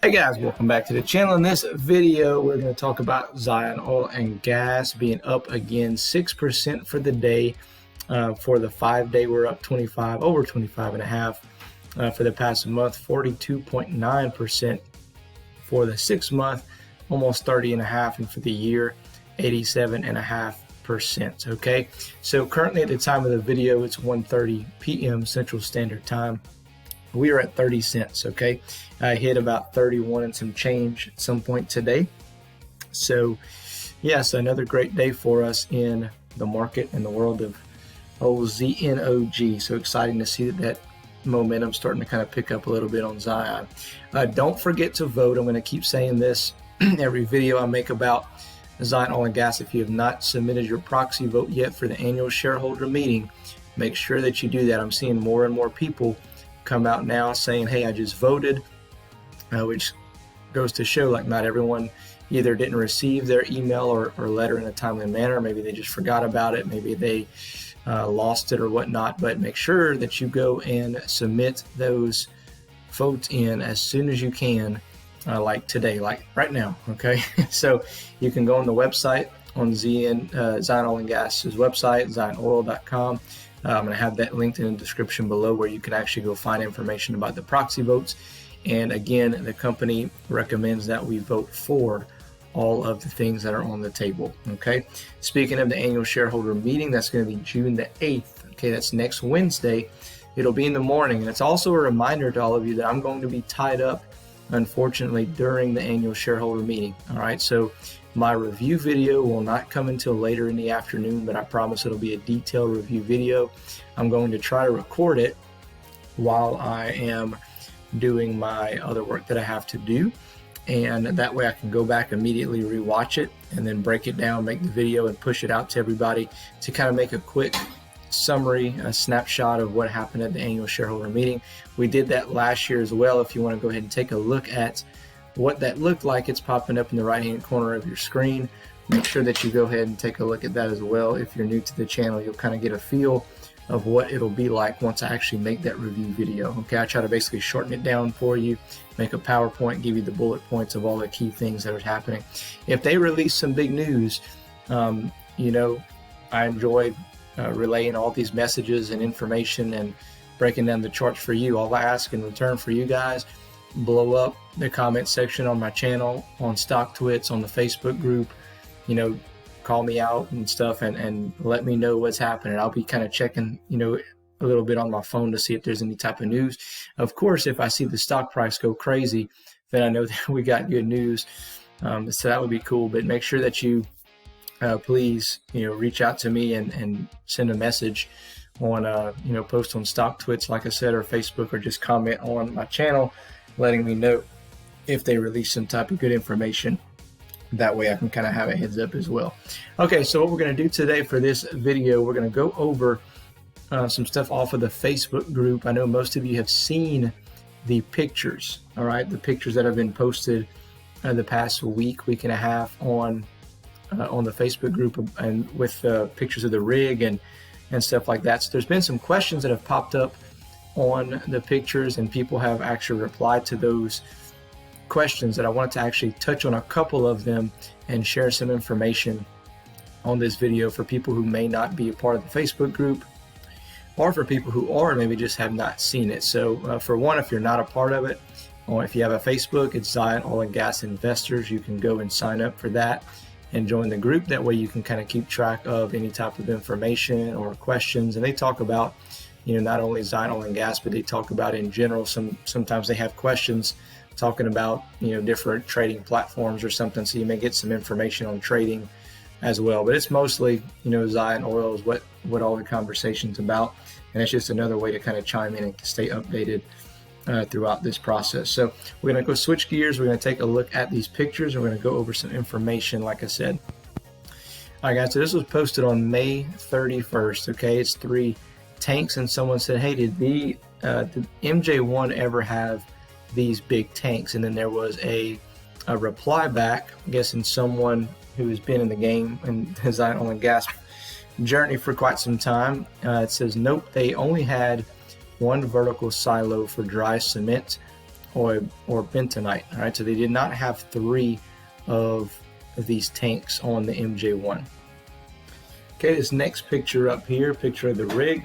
Hey guys, welcome back to the channel. In this video, we're going to talk about Zion Oil and Gas being up again 6% for the day. For the 5-day, we're up over 25 and a half. For the past month, 42.9%. For the 6 month, almost 30 and a half, and for the year, 87.5%. Okay, so currently at the time of the video, it's 1:30 p.m. Central Standard Time. We are at 30 cents. Okay, I hit about 31 and some change at some point today. So yes, another great day for us in the market and the world of ZNOG. So exciting to see that momentum starting to kind of pick up a little bit on Zion. Don't forget to vote. I'm going to keep saying this every video I make about Zion Oil and Gas. If you have not submitted your proxy vote yet for the annual shareholder meeting, make sure that you do that. I'm seeing more and more people come out now saying, hey, I just voted, which goes to show like not everyone either didn't receive their email or letter in a timely manner. Maybe they just forgot about it. Maybe they lost it or whatnot. But make sure that you go and submit those votes in as soon as you can, like today, like right now. Okay, so you can go on the website on Zion Oil and Gas's website, zionoil.com. I'm going to have that linked in the description below where you can actually go find information about the proxy votes. And again, the company recommends that we vote for all of the things that are on the table. Okay. Speaking of the annual shareholder meeting, that's going to be June the 8th. Okay. That's next Wednesday. It'll be in the morning. And it's also a reminder to all of you that I'm going to be tied up, unfortunately, during the annual shareholder meeting. All right. So my review video will not come until later in the afternoon, but I promise it'll be a detailed review video. I'm going to try to record it while I am doing my other work that I have to do. And that way I can go back immediately, rewatch it, and then break it down, make the video, and push it out to everybody to kind of make a quick summary, a snapshot of what happened at the annual shareholder meeting. We did that last year as well. If you want to go ahead and take a look at what that looked like, it's popping up in the right hand corner of your screen. Make sure that you go ahead and take a look at that as well. If you're new to the channel, you'll kind of get a feel of what it'll be like once I actually make that review video. Okay, I try to basically shorten it down for you, make a PowerPoint, give you the bullet points of all the key things that are happening. If they release some big news, you know, I enjoy relaying all these messages and information and breaking down the charts for you. All I ask in return for you guys, blow up the comment section on my channel, on StockTwits, on the Facebook group, you know, call me out and stuff, and let me know what's happening. I'll be kind of checking, you know, a little bit on my phone to see if there's any type of news. Of course, if I see the stock price go crazy, then I know that we got good news. So that would be cool. But make sure that you please, you know, reach out to me and send a message on, you know, post on StockTwits, like I said, or Facebook, or just comment on my channel, letting me know if they release some type of good information. That way I can kind of have a heads up as well. Okay, so what we're going to do today for this video, we're going to go over some stuff off of the Facebook group. I know most of you have seen the pictures, all right, the pictures that have been posted the past week and a half on the Facebook group, and with pictures of the rig and stuff like that. So there's been some questions that have popped up on the pictures, and people have actually replied to those questions that I wanted to actually touch on a couple of them and share some information on this video for people who may not be a part of the Facebook group, or for people who are, maybe just have not seen it. So for one, if you're not a part of it, or if you have a Facebook, it's Zion Oil and Gas Investors. You can go and sign up for that and join the group. That way you can kind of keep track of any type of information or questions. And they talk about, you know, not only Zion Oil and Gas, but they talk about in general. Sometimes they have questions talking about, you know, different trading platforms or something, so you may get some information on trading as well. But it's mostly, you know, Zion Oil is what all the conversation's about, and it's just another way to kind of chime in and stay updated throughout this process. So we're going to go switch gears. We're going to take a look at these pictures, and we're going to go over some information, like I said. All right, guys, so this was posted on May 31st. Okay, it's 3 tanks, and someone said, hey, did MJ1 ever have these big tanks? And then there was a reply back, I guess, in someone who has been in the game and Zion Oil and Gas journey for quite some time. It says, nope, they only had one vertical silo for dry cement or bentonite. All right, so they did not have 3 of these tanks on the MJ1. Okay, this next picture up here, picture of the rig,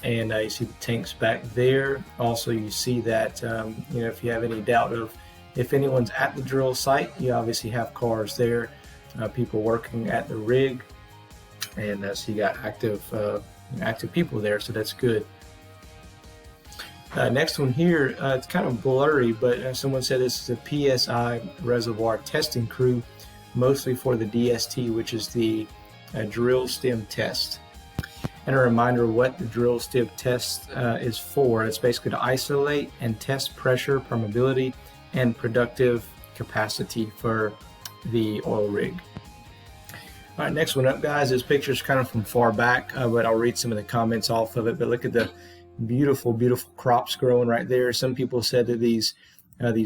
and you see the tanks back there. Also, you see that if you have any doubt of if anyone's at the drill site, you obviously have cars there, people working at the rig, and so you got active people there, so that's good. Next one here, it's kind of blurry, but someone said this is a PSI reservoir testing crew, mostly for the DST, which is the drill stem test. And a reminder what the drill stem test is for. It's basically to isolate and test pressure, permeability, and productive capacity for the oil rig. All right, next one up, guys. This picture is kind of from far back, but I'll read some of the comments off of it. But look at the beautiful, beautiful crops growing right there. Some people said that these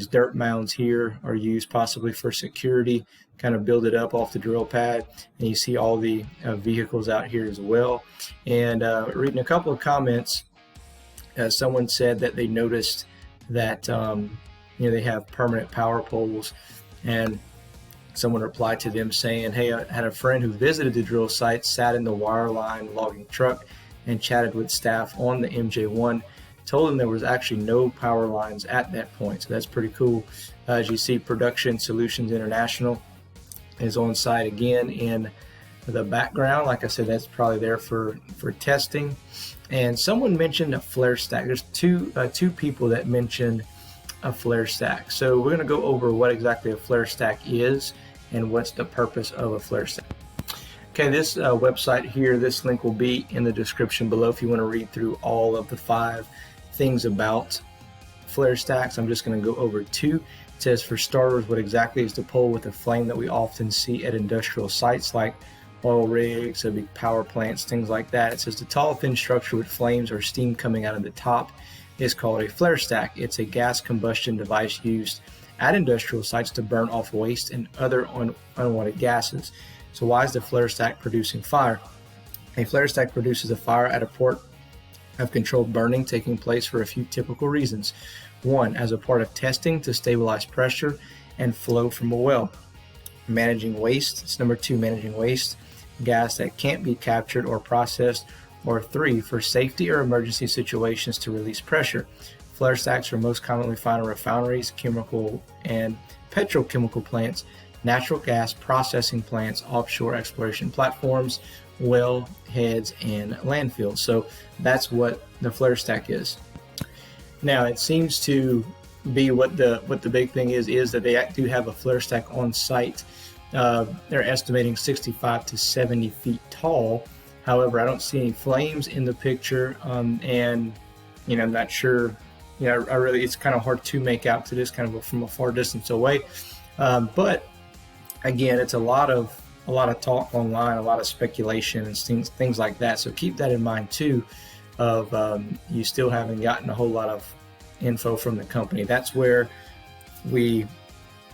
dirt mounds here are used possibly for security, kind of build it up off the drill pad. And you see all the vehicles out here as well. And reading a couple of comments, someone said that they noticed that they have permanent power poles, and someone replied to them saying, hey, I had a friend who visited the drill site, sat in the wireline logging truck, and chatted with staff on the MJ1. Told them there was actually no power lines at that point, so that's pretty cool. As you see, Production Solutions International is on site again in the background. Like I said, that's probably there for testing. And someone mentioned a flare stack. There's two people that mentioned a flare stack. So we're going to go over what exactly a flare stack is and what's the purpose of a flare stack. Okay, this website here, this link will be in the description below if you want to read through all of the 5 things about flare stacks. I'm just going to go over 2. It says, for starters, what exactly is the pole with a flame that we often see at industrial sites like oil rigs, big power plants, things like that. It says the tall, thin structure with flames or steam coming out of the top is called a flare stack. It's a gas combustion device used at industrial sites to burn off waste and other unwanted gases. So why is the flare stack producing fire? A flare stack produces a fire at a port of controlled burning taking place for a few typical reasons. 1, as a part of testing to stabilize pressure and flow from a well. Managing waste. It's number 2, managing waste, gas that can't be captured or processed. Or 3, for safety or emergency situations to release pressure. Flare stacks are most commonly found in refineries, chemical and petrochemical plants, natural gas processing plants, offshore exploration platforms, well heads, and landfills. So that's what the flare stack is. Now it seems to be what the big thing is that they do have a flare stack on site. They're estimating 65 to 70 feet tall. However, I don't see any flames in the picture, and I'm not sure. It's kind of hard to make out to this kind of from a far distance away. But again, it's a lot of talk online, a lot of speculation and things like that. So keep that in mind too. You still haven't gotten a whole lot of info from the company. That's where what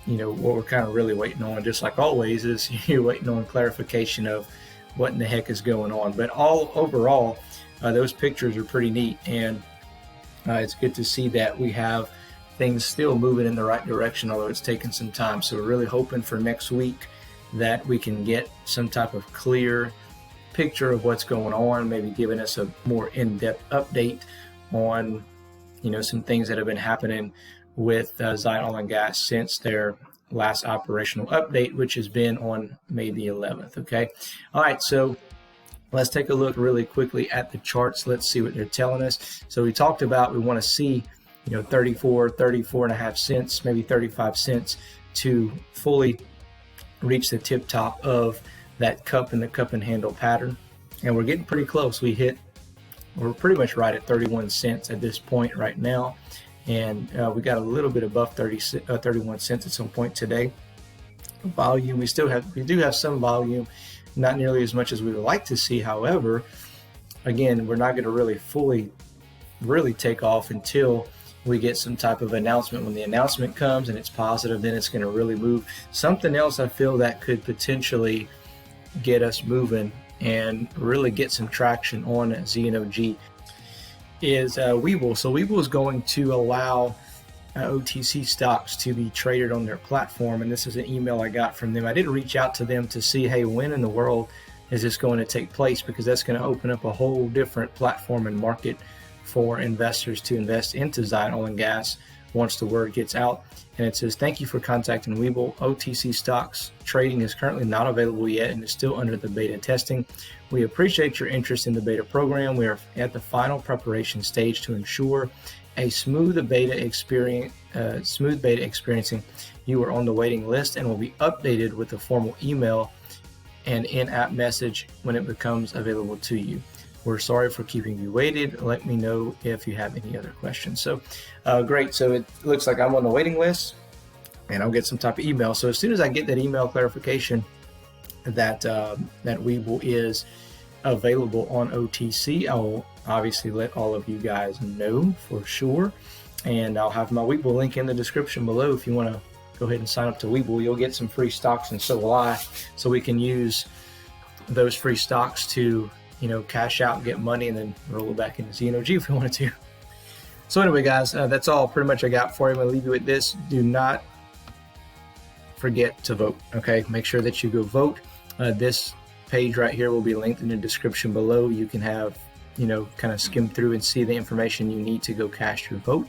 we're kind of really waiting on, just like always, is you're waiting on clarification of what in the heck is going on. But overall, those pictures are pretty neat, and it's good to see that we have things still moving in the right direction, although it's taken some time. So we're really hoping for next week that we can get some type of clear picture of what's going on, maybe giving us a more in-depth update on some things that have been happening with Zion Oil and Gas since their last operational update, which has been on May the 11th. Okay, all right, so let's take a look really quickly at the charts. Let's see what they're telling us. So we talked about we want to see 34 and a half cents, maybe 35 cents to fully reach the tip top of that cup and the cup and handle pattern, and we're getting pretty close. We're pretty much right at 31 cents at this point right now, and we got a little bit above 31 cents at some point today. Volume, we do have some volume, not nearly as much as we would like to see. However, again, we're not going to really take off until we get some type of announcement. When the announcement comes and it's positive, then it's going to really move. Something else I feel that could potentially get us moving and really get some traction on ZNOG is Webull. So Webull is going to allow OTC stocks to be traded on their platform. And this is an email I got from them. I did reach out to them to see, hey, when in the world is this going to take place? Because that's going to open up a whole different platform and market for investors to invest into Zion Oil and Gas once the word gets out. And it says, thank you for contacting Webull. OTC stocks trading is currently not available yet and is still under the beta testing. We appreciate your interest in the beta program. We are at the final preparation stage to ensure a smooth beta experiencing. You are on the waiting list and will be updated with a formal email and in-app message when it becomes available to you. We're sorry for keeping you waited. Let me know if you have any other questions. So great. So it looks like I'm on the waiting list and I'll get some type of email. So as soon as I get that email clarification that Webull is available on OTC, I will obviously let all of you guys know for sure. And I'll have my Webull link in the description below. If you want to go ahead and sign up to Webull, you'll get some free stocks, and so will I. So we can use those free stocks to, cash out and get money and then roll it back into ZNOG if we wanted to. So anyway, guys, that's all pretty much I got for you. I'm going to leave you with this. Do not forget to vote, okay? Make sure that you go vote. This page right here will be linked in the description below. You can have, kind of skim through and see the information you need to go cast your vote.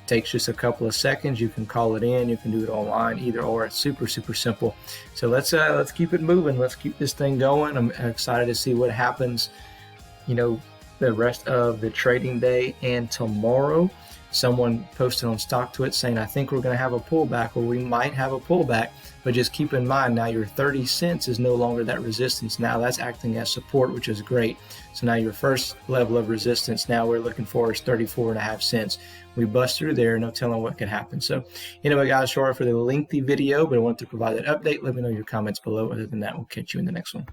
Takes just a couple of seconds. You can call it in, you can do it online, either or. It's super simple. So let's keep it moving. Let's keep this thing going. I'm excited to see what happens, the rest of the trading day and tomorrow. Someone posted on StockTwit saying, I think we're going to have a pullback, or we might have a pullback, but just keep in mind now your 30 cents is no longer that resistance. Now that's acting as support, which is great. So now your first level of resistance now we're looking for is 34.5 cents. We bust through there, no telling what could happen. So anyway, guys, sorry for the lengthy video, but I wanted to provide that update. Let me know your comments below. Other than that, we'll catch you in the next one.